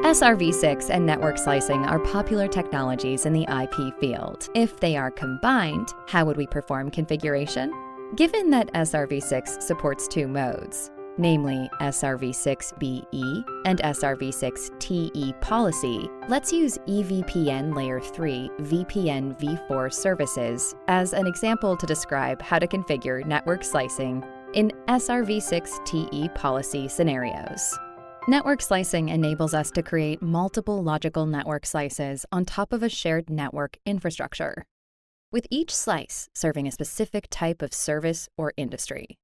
SRv6 and network slicing are popular technologies in the IP field. If they are combined, how would we perform configuration? Given that SRv6 supports two modes, namely SRv6BE and SRv6 TE Policy, let's use EVPN L3VPNv4 services as an example to describe how to configure network slicing in SRv6 TE Policy scenarios. Network slicing enables us to create multiple logical network slices on top of a shared network infrastructure, with each slice serving a specific type of service or industry.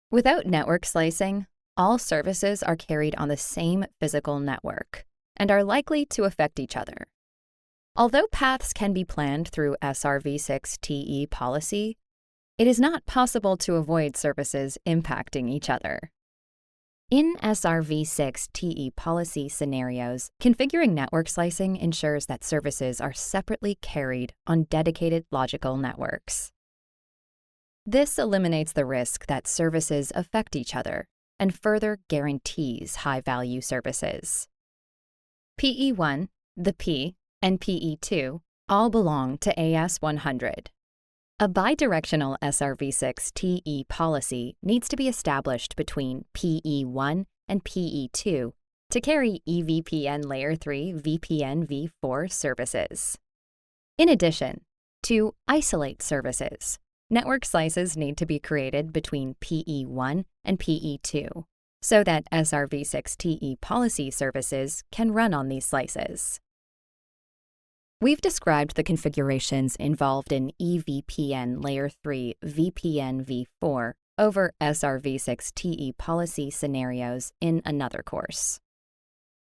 Without network slicing, all services are carried on the same physical network and are likely to affect each other. Although paths can be planned through SRv6 TE Policy, it is not possible to avoid services impacting each other. In SRv6 TE Policy scenarios, configuring network slicing ensures that services are separately carried on dedicated logical networks. This eliminates the risk that services affect each other and further guarantees high-value services. PE1, the P, and PE2 all belong to AS100. A bidirectional SRv6 TE policy needs to be established between PE1 and PE2 to carry EVPN L3VPNv4 services. In addition, to isolate services, network slices need to be created between PE1 and PE2 so that SRv6 TE policy services can run on these slices. We've described the configurations involved in EVPN L3VPNv4 over SRv6 TE policy scenarios in another course.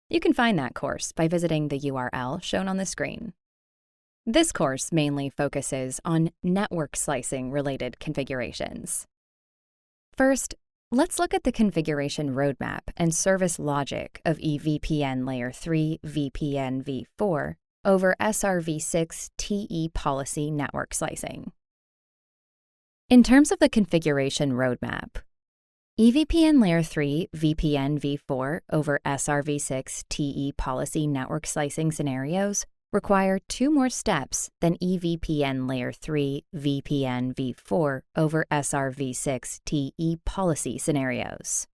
You can find that course by visiting the URL shown on the screen. This course mainly focuses on network slicing-related configurations. First, let's look at the configuration roadmap and service logic of EVPN L3VPNv4 over SRv6 TE policy network slicing. In terms of the configuration roadmap, EVPN L3VPNv4 over SRv6 TE policy network slicing scenarios require two more steps than EVPN L3VPNv4 over SRv6 TE policy scenarios.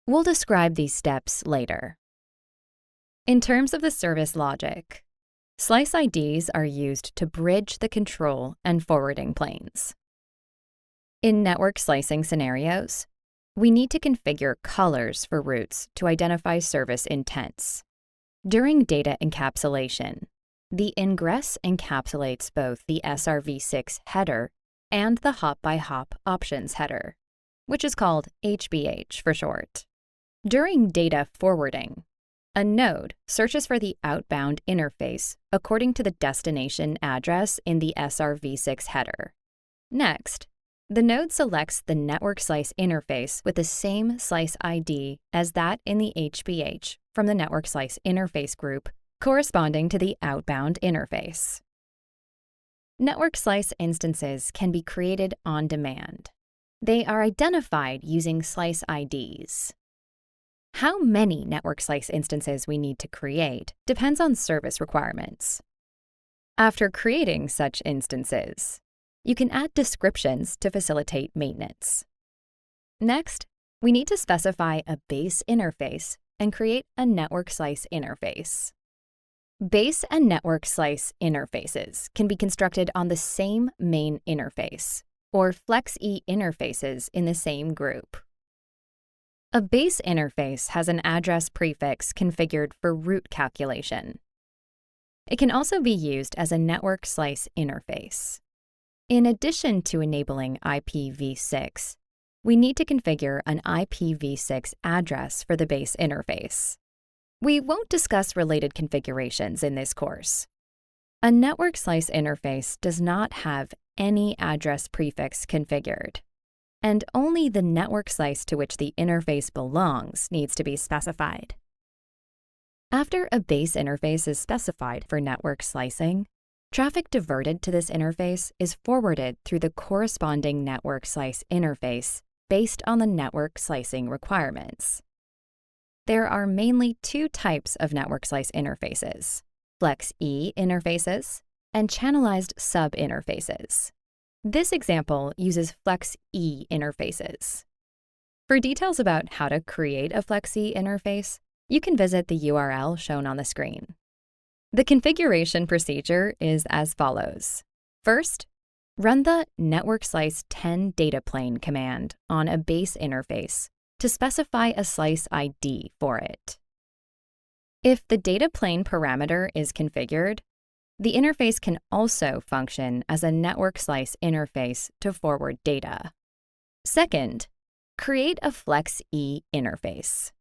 We'll describe these steps later. In terms of the service logic, slice IDs are used to bridge the control and forwarding planes. In network slicing scenarios, we need to configure colors for routes to identify service intents. During data encapsulation, the ingress encapsulates both the SRv6 header and the hop-by-hop options header, which is called HBH for short. During data forwarding, a node searches for the outbound interface according to the destination address in the SRv6 header. Next, the node selects the network slice interface with the same slice ID as that in the HBH from the network slice interface group corresponding to the outbound interface. Network slice instances can be created on demand. They are identified using slice IDs. How many network slice instances we need to create depends on service requirements. After creating such instances, you can add descriptions to facilitate maintenance. Next, we need to specify a base interface and create a network slice interface. Base and network slice interfaces can be constructed on the same main interface, or FlexE interfaces in the same group. A base interface has an address prefix configured for route calculation. It can also be used as a network slice interface. In addition to enabling IPv6, we need to configure an IPv6 address for the base interface. We won't discuss related configurations in this course. A network slice interface does not have any address prefix configured, and only the network slice to which the interface belongs needs to be specified. After a base interface is specified for network slicing, traffic diverted to this interface is forwarded through the corresponding network slice interface based on the network slicing requirements. There are mainly two types of network slice interfaces: Flex-E interfaces and channelized sub-interfaces. This example uses Flex-E interfaces. For details about how to create a Flex-E interface, you can visit the URL shown on the screen. The configuration procedure is as follows. First, run the network slice 10 data plane command on a base interface to specify a slice ID for it. If the data plane parameter is configured, the interface can also function as a network slice interface to forward data. Second, create a Flex-E interface.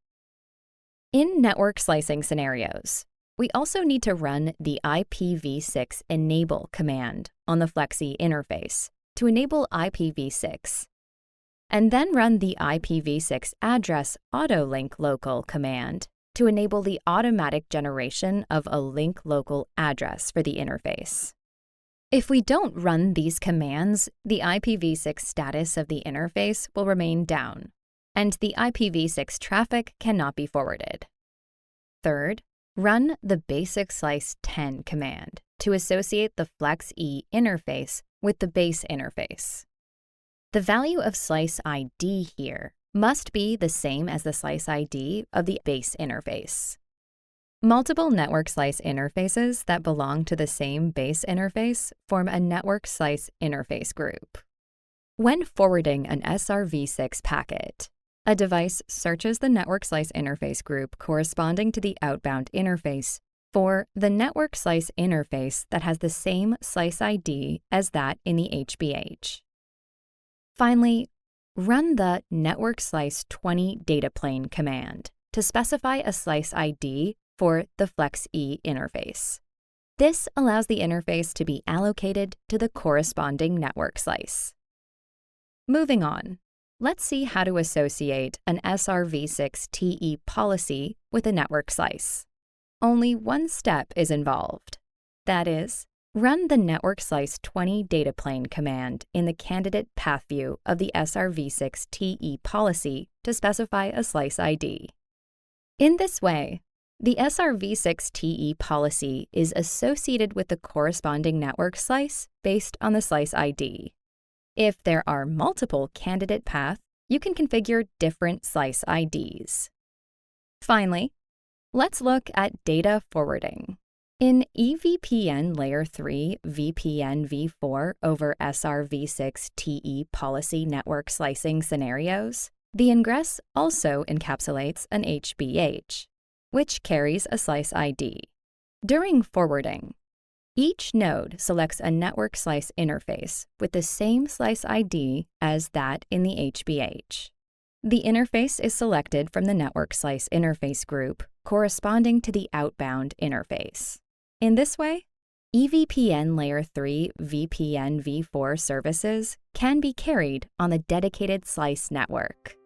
In network slicing scenarios, we also need to run the IPv6 enable command on the Flex-E interface to enable IPv6, and then run the IPv6 address autolink local command to enable the automatic generation of a link local address for the interface. If we don't run these commands, the IPv6 status of the interface will remain down, and the IPv6 traffic cannot be forwarded. Third, run the basic slice 10 command to associate the Flex-E interface with the base interface. The value of slice ID here must be the same as the slice ID of the base interface. Multiple network slice interfaces that belong to the same base interface form a network slice interface group. When forwarding an SRv6 packet, a device searches the network slice interface group corresponding to the outbound interface for the network slice interface that has the same slice ID as that in the HBH. Finally, run the network slice 20 data plane command to specify a slice ID for the Flex-E interface. This allows the interface to be allocated to the corresponding network slice. Moving on, let's see how to associate an SRv6 TE policy with a network slice. Only one step is involved. That is, run the network slice 20 data plane command in the candidate path view of the SRv6 TE policy to specify a slice ID. In this way, the SRv6 TE policy is associated with the corresponding network slice based on the slice ID. If there are multiple candidate paths, you can configure different slice IDs. Finally, let's look at data forwarding. In EVPN Layer 3 VPNv4 over SRv6 TE policy network slicing scenarios, the ingress also encapsulates an HBH, which carries a slice ID. During forwarding, each node selects a network slice interface with the same slice ID as that in the HBH. The interface is selected from the network slice interface group corresponding to the outbound interface. In this way, EVPN Layer 3 VPNv4 services can be carried on the dedicated slice network.